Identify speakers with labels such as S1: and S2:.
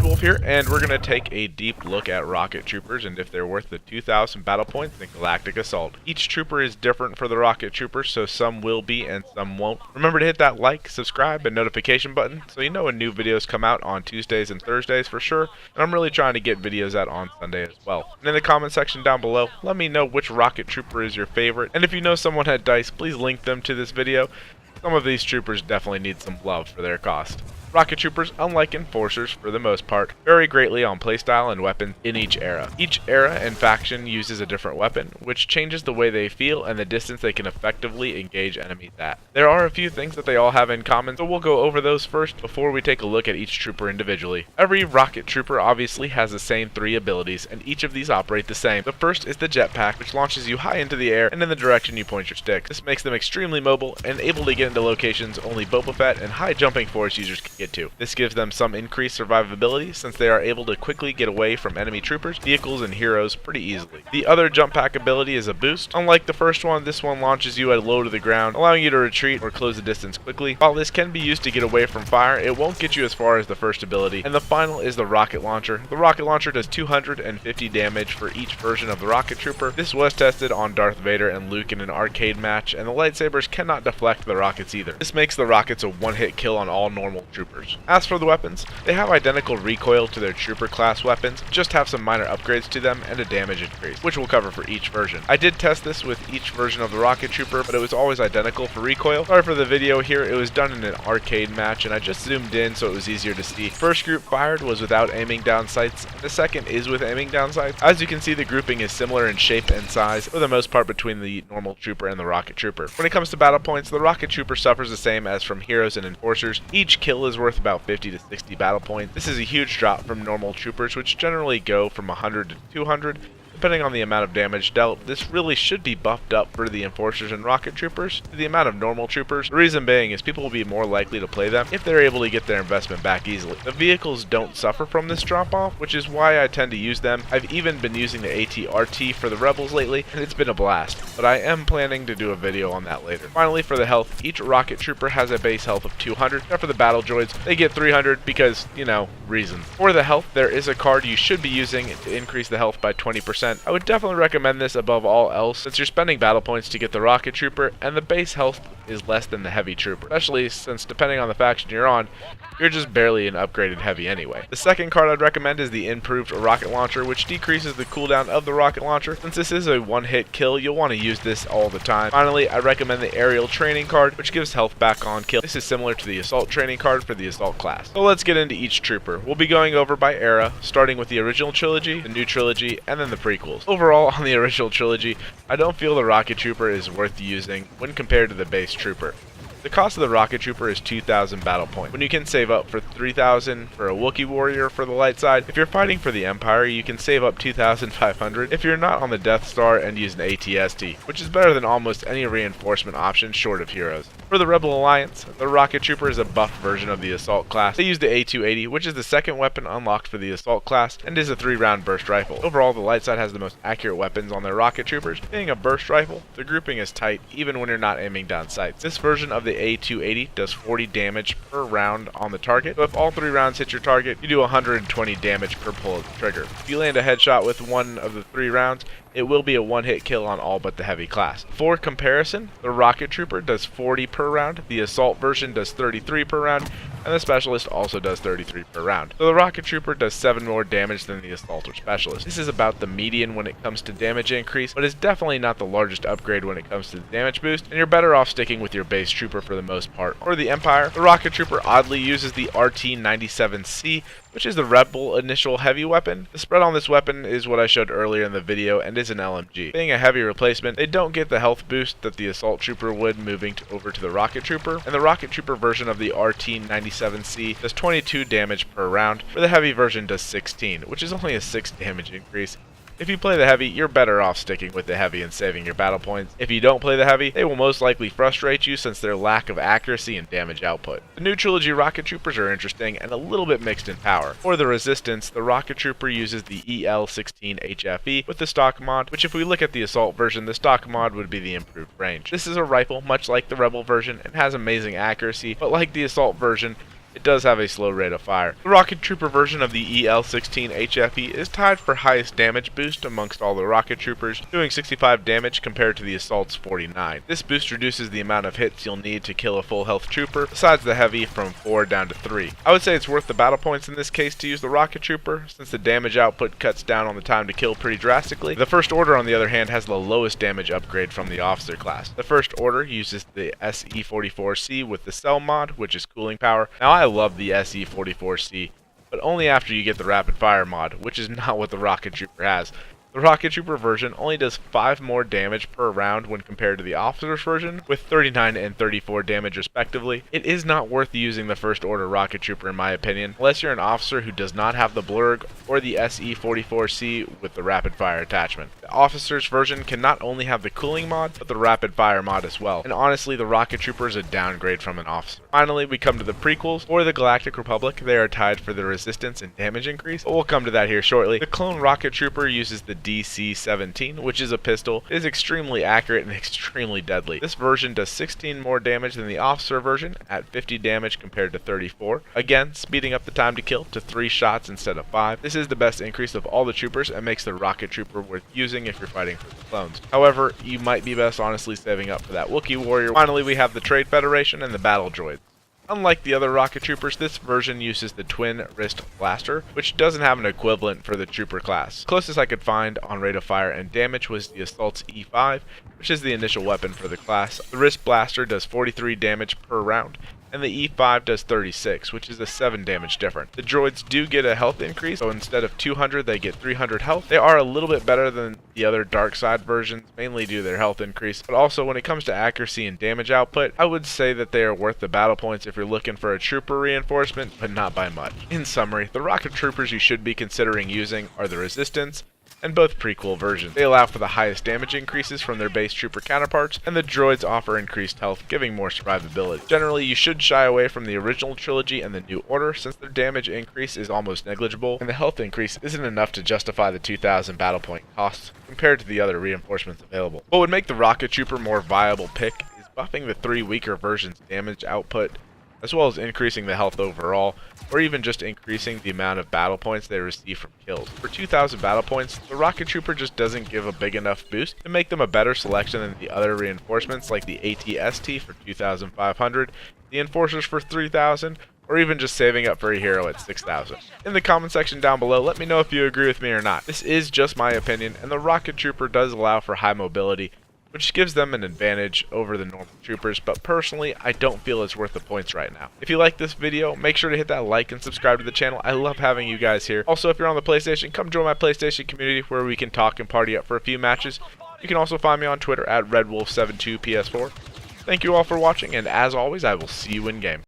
S1: Wolf here, and we're going to take a deep look at rocket troopers and if they're worth the 2,000 battle points in Galactic Assault. Each trooper is different for the rocket trooper, so some will be and some won't. Remember to hit that like, subscribe, and notification button so you know when new videos come out on Tuesdays and Thursdays for sure, and I'm really trying to get videos out on Sunday as well. And in the comment section down below, let me know which rocket trooper is your favorite, and if you know someone had dice, please link them to this video. Some of these troopers definitely need some love for their cost. Rocket troopers, unlike enforcers for the most part, vary greatly on playstyle and weapons in each era. Each era and faction uses a different weapon, which changes the way they feel and the distance they can effectively engage enemies at. There are a few things that they all have in common, so we'll go over those first before we take a look at each trooper individually. Every rocket trooper obviously has the same 3 abilities, and each of these operate the same. The first is the jetpack, which launches you high into the air and in the direction you point your stick. This makes them extremely mobile and able to get into locations only Boba Fett and high jumping force users can get to. This gives them some increased survivability since they are able to quickly get away from enemy troopers, vehicles, and heroes pretty easily. The other jump pack ability is a boost. Unlike the first one, this one launches you at low to the ground, allowing you to retreat or close the distance quickly. While this can be used to get away from fire, it won't get you as far as the first ability. And the final is the rocket launcher. The rocket launcher does 250 damage for each version of the rocket trooper. This was tested on Darth Vader and Luke in an arcade match, and the lightsabers cannot deflect the rockets either. This makes the rockets a one-hit kill on all normal troopers. As for the weapons, they have identical recoil to their trooper class weapons, just have some minor upgrades to them and a damage increase, which we'll cover for each version. I did test this with each version of the rocket trooper, but it was always identical for recoil. Sorry for the video here, it was done in an arcade match and I just zoomed in so it was easier to see. First group fired was without aiming down sights, and the second is with aiming down sights. As you can see, the grouping is similar in shape and size, for the most part between the normal trooper and the rocket trooper. When it comes to battle points, the rocket trooper suffers the same as from heroes and enforcers. Each kill is worth about 50 to 60 battle points. This is a huge drop from normal troopers, which generally go from 100 to 200. Depending on the amount of damage dealt, this really should be buffed up for the enforcers and rocket troopers to the amount of normal troopers. The reason being is people will be more likely to play them if they're able to get their investment back easily. The vehicles don't suffer from this drop off, which is why I tend to use them. I've even been using the AT-RT for the rebels lately, and it's been a blast, but I am planning to do a video on that later. Finally, for the health, each rocket trooper has a base health of 200, except for the battle droids, they get 300 because, you know, reasons. For the health, there is a card you should be using to increase the health by 20%. I would definitely recommend this above all else since you're spending battle points to get the rocket trooper and the base health is less than the heavy trooper, especially since depending on the faction you're on, you're just barely an upgraded heavy anyway. The second card I'd recommend is the improved rocket launcher, which decreases the cooldown of the rocket launcher. Since this is a one-hit kill, you'll want to use this all the time. Finally, I recommend the aerial training card, which gives health back on kill. This is similar to the assault training card for the assault class. So let's get into each trooper. We'll be going over by era, starting with the original trilogy, the new trilogy, and then the prequels. Overall, on the original trilogy, I don't feel the rocket trooper is worth using when compared to the base trooper. The cost of the rocket trooper is 2,000 battle points, when you can save up for 3,000 for a Wookiee warrior for the light side. If you're fighting for the Empire, you can save up 2,500 if you're not on the Death Star and use an AT-ST, which is better than almost any reinforcement option short of heroes. For the Rebel Alliance, the rocket trooper is a buffed version of the assault class. They use the A280, which is the second weapon unlocked for the assault class, and is a 3-round burst rifle. Overall, the light side has the most accurate weapons on their rocket troopers. Being a burst rifle, the grouping is tight even when you're not aiming down sights. This version of the A280 does 40 damage per round on the target, so if all 3 rounds hit your target, you do 120 damage per pull of the trigger. If you land a headshot with one of the 3 rounds, it will be a one-hit kill on all but the heavy class. For comparison, the rocket trooper does 40 per round, the assault version does 33 per round, and the specialist also does 33 per round. So the rocket trooper does 7 more damage than the assault or specialist. This is about the median when it comes to damage increase, but it's definitely not the largest upgrade when it comes to the damage boost, and you're better off sticking with your base trooper for the most part. For the Empire, the rocket trooper oddly uses the RT-97C, which is the Rebel initial heavy weapon. The spread on this weapon is what I showed earlier in the video and is an LMG. Being a heavy replacement, they don't get the health boost that the assault trooper would moving over to the rocket trooper, and the rocket trooper version of the RT-97C does 22 damage per round, where the heavy version does 16, which is only a 6 damage increase. If you play the heavy, you're better off sticking with the heavy and saving your battle points. If you don't play the heavy, they will most likely frustrate you since their lack of accuracy and damage output. The new trilogy rocket troopers are interesting and a little bit mixed in power. For the resistance, the rocket trooper uses the EL-16HFE with the stock mod, which if we look at the assault version, the stock mod would be the improved range. This is a rifle much like the rebel version and has amazing accuracy, but like the assault version, it does have a slow rate of fire. The rocket trooper version of the EL-16 HFE is tied for highest damage boost amongst all the rocket troopers, doing 65 damage compared to the assault's 49. This boost reduces the amount of hits you'll need to kill a full health trooper, besides the heavy from 4 down to 3. I would say it's worth the battle points in this case to use the rocket trooper, since the damage output cuts down on the time to kill pretty drastically. The First Order, on the other hand, has the lowest damage upgrade from the officer class. The First Order uses the SE-44C with the cell mod, which is cooling power. Now I love the SE-44C, but only after you get the rapid fire mod, which is not what the rocket trooper has. The rocket trooper version only does 5 more damage per round when compared to the officer's version, with 39 and 34 damage respectively. It is not worth using the First Order rocket trooper in my opinion, unless you're an officer who does not have the blurg or the SE-44C with the rapid fire attachment. The officer's version can not only have the cooling mod, but the rapid fire mod as well, and honestly the rocket trooper is a downgrade from an officer. Finally, we come to the prequels. For the Galactic Republic, they are tied for the resistance and damage increase, but we'll come to that here shortly. The clone rocket trooper uses the DC-17, which is a pistol. It is extremely accurate and extremely deadly. This version does 16 more damage than the officer version, at 50 damage compared to 34. Again, speeding up the time to kill to 3 shots instead of 5. This is the best increase of all the troopers and makes the rocket trooper worth using if you're fighting for the clones. However, you might be best honestly saving up for that Wookiee warrior. Finally, we have the Trade Federation and the battle droids. Unlike the other rocket troopers, this version uses the twin wrist blaster, which doesn't have an equivalent for the trooper class. The closest I could find on rate of fire and damage was the Assault's E5, which is the initial weapon for the class. The wrist blaster does 43 damage per round, and the E5 does 36, which is a 7 damage difference. The droids do get a health increase, so instead of 200 they get 300 health. They are a little bit better than the other dark side versions, mainly due to their health increase, but also when it comes to accuracy and damage output, I would say that they are worth the battle points if you're looking for a trooper reinforcement, but not by much. In summary, the rocket troopers you should be considering using are the Resistance, and both prequel versions. They allow for the highest damage increases from their base trooper counterparts, and the droids offer increased health, giving more survivability. Generally, you should shy away from the original trilogy and the New Order, since their damage increase is almost negligible, and the health increase isn't enough to justify the 2,000 battle point costs compared to the other reinforcements available. What would make the rocket trooper more viable pick is buffing the 3 weaker versions' damage output, as well as increasing the health overall, or even just increasing the amount of battle points they receive from kills. For 2,000 battle points, the rocket trooper just doesn't give a big enough boost to make them a better selection than the other reinforcements like the AT-ST for 2,500, the Enforcers for 3,000, or even just saving up for a hero at 6,000. In the comment section down below, let me know if you agree with me or not. This is just my opinion, and the rocket trooper does allow for high mobility, which gives them an advantage over the normal troopers, but personally, I don't feel it's worth the points right now. If you like this video, make sure to hit that like and subscribe to the channel. I love having you guys here. Also, if you're on the PlayStation, come join my PlayStation community where we can talk and party up for a few matches. You can also find me on Twitter at RedWolf72PS4. Thank you all for watching, and as always, I will see you in game.